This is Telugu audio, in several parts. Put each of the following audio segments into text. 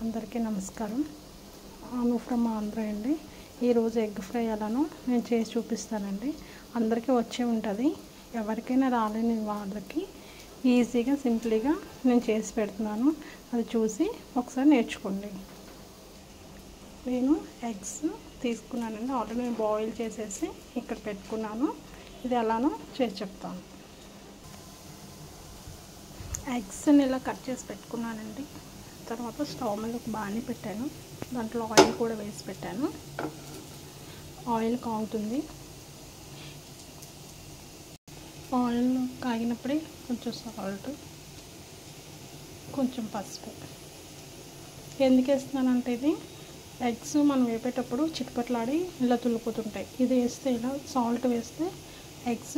అందరికీ నమస్కారం. ఆను ఫ్రమ్ ఆంధ్ర అండి. ఈరోజు ఎగ్ ఫ్రై ఎలానో నేను చేసి చూపిస్తానండి. అందరికీ వచ్చే ఉంటుంది, ఎవరికైనా రాలేని వాళ్ళకి ఈజీగా సింపుల్గా నేను చేసి పెడుతున్నాను. అది చూసి ఒకసారి నేర్చుకోండి. నేను ఎగ్స్ తీసుకున్నానండి, ఆల్రెడీ నేను బాయిల్ చేసేసి ఇక్కడ పెట్టుకున్నాను. ఇది ఎలానో చేసి చెప్తాను. ఎగ్స్ని ఇలా కట్ చేసి పెట్టుకున్నానండి. తర్వాత స్టవ్ మీద ఒక బాణీ పెట్టాను, దాంట్లో ఆయిల్ కూడా వేసి పెట్టాను. ఆయిల్ కాగుతుంది. ఆయిల్ కాగినప్పుడే కొంచెం సాల్ట్, కొంచెం పసుపు. ఎందుకు వేస్తున్నానంటే ఇది ఎగ్స్ మనం వేపేటప్పుడు చిటపట్లాడి ఇలా తుల్లిపోతుంటాయి. ఇది వేస్తే ఇలా సాల్ట్ వేస్తే ఎగ్స్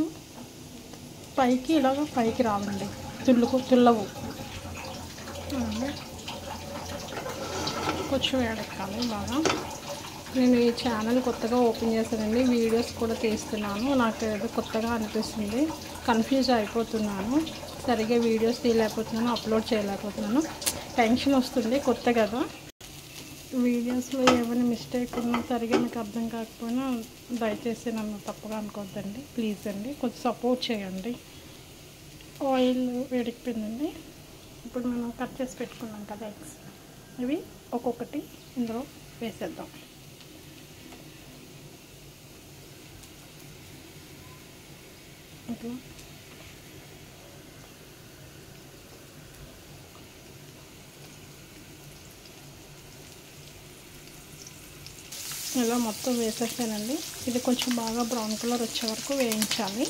పైకి రావండి, తుల్లవు. కొంచెం వేడెక్కాలి బాగా. నేను ఈ ఛానల్ కొత్తగా ఓపెన్ చేశానండి, వీడియోస్ కూడా తీస్తున్నాను. నాకు ఏదో కొత్తగా అనిపిస్తుంది, కన్ఫ్యూజ్ అయిపోతున్నాను. సరిగ్గా వీడియోస్ తీయలేకపోతున్నాను, అప్లోడ్ చేయలేకపోతున్నాను. టెన్షన్ వస్తుంది, కొత్త కదా. వీడియోస్లో ఏమైనా మిస్టేక్ ఉన్నా సరిగ్గా మీకు అర్థం కాకపోయినా దయచేసి నన్ను తప్పుగా అనుకోవద్దండి, ప్లీజ్ అండి. కొంచెం సపోర్ట్ చేయండి. ఆయిల్ వేడెక్కిపోయిందండి. ఇప్పుడు మనం కట్ చేసి పెట్టుకున్నాం కదా ఎగ్స్, ఇవి ఒక్కొక్కటి ఇందులో వేసేద్దాం. ఇట్లా ఇలా మొత్తం వేసేసానండి. ఇది కొంచెం బాగా బ్రౌన్ కలర్ వచ్చే వరకు వేయించాలి.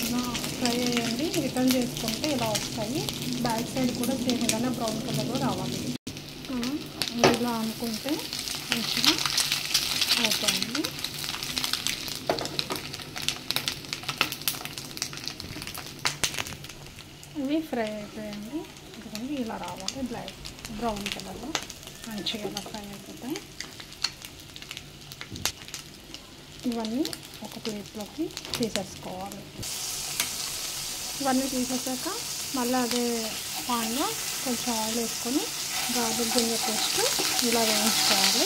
ఇలా ఫ్రై అయ్యండి, రిటర్న్ చేసుకుంటే ఇలా వస్తాయి. బ్యాక్ సైడ్ కూడా సేమ్ ఇలానే బ్రౌన్ కలర్లో రావాలి. ఇలా అనుకుంటే మంచిగా అవుతాయండి. ఇవి ఫ్రై అయిపోయాయండి. ఎందుకంటే ఇలా రావాలి, బ్రౌన్ కలర్లో మంచిగా ఇలా ఫ్రై అయిపోతాయి. ఇవన్నీ ఒక ప్లేట్లోకి తీసేసుకోవాలి. ఇవన్నీ తీసేసాక మళ్ళీ అదే పాన్లో కొంచెం ఆయిల్ వేసుకొని గార్లిక్ జింజర్ పేస్ట్ ఇలా వేయించుకోవాలి.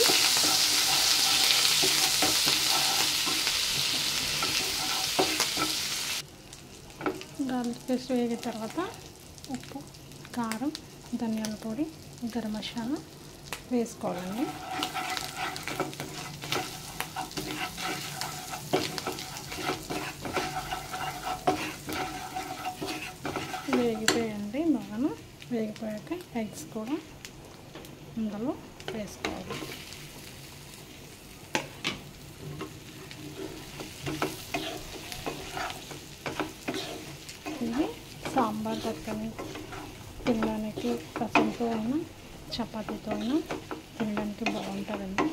గార్లిక్ పేస్ట్ వేగిన తర్వాత ఉప్పు, కారం, ధనియాల పొడి, గరం మసాలా వేసుకోవాలండి. వేగిపోయండి బాగా. వేగిపోయాక ఎగ్స్ కూడా ఇందులో వేసుకోవాలి. ఇది సాంబార్ పక్కన తినడానికి, రసంతో అయినా చపాతీతో అయినా తినడానికి బాగుంటుందండి.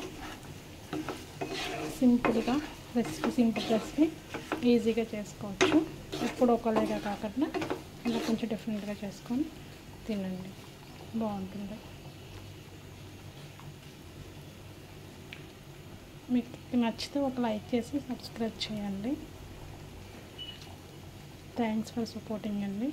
సింపుల్ రెసిపీ ఈజీగా చేసుకోవచ్చు. ఎప్పుడు ఒకలాగా కాకుండా ఇలా కొంచెం డిఫరెంట్గా చేసుకొని తినండి, బాగుంటుంది. మీకు నచ్చితే ఒక లైక్ చేసి సబ్స్క్రైబ్ చేయండి. థ్యాంక్స్ ఫర్ సపోర్టింగ్ అండి.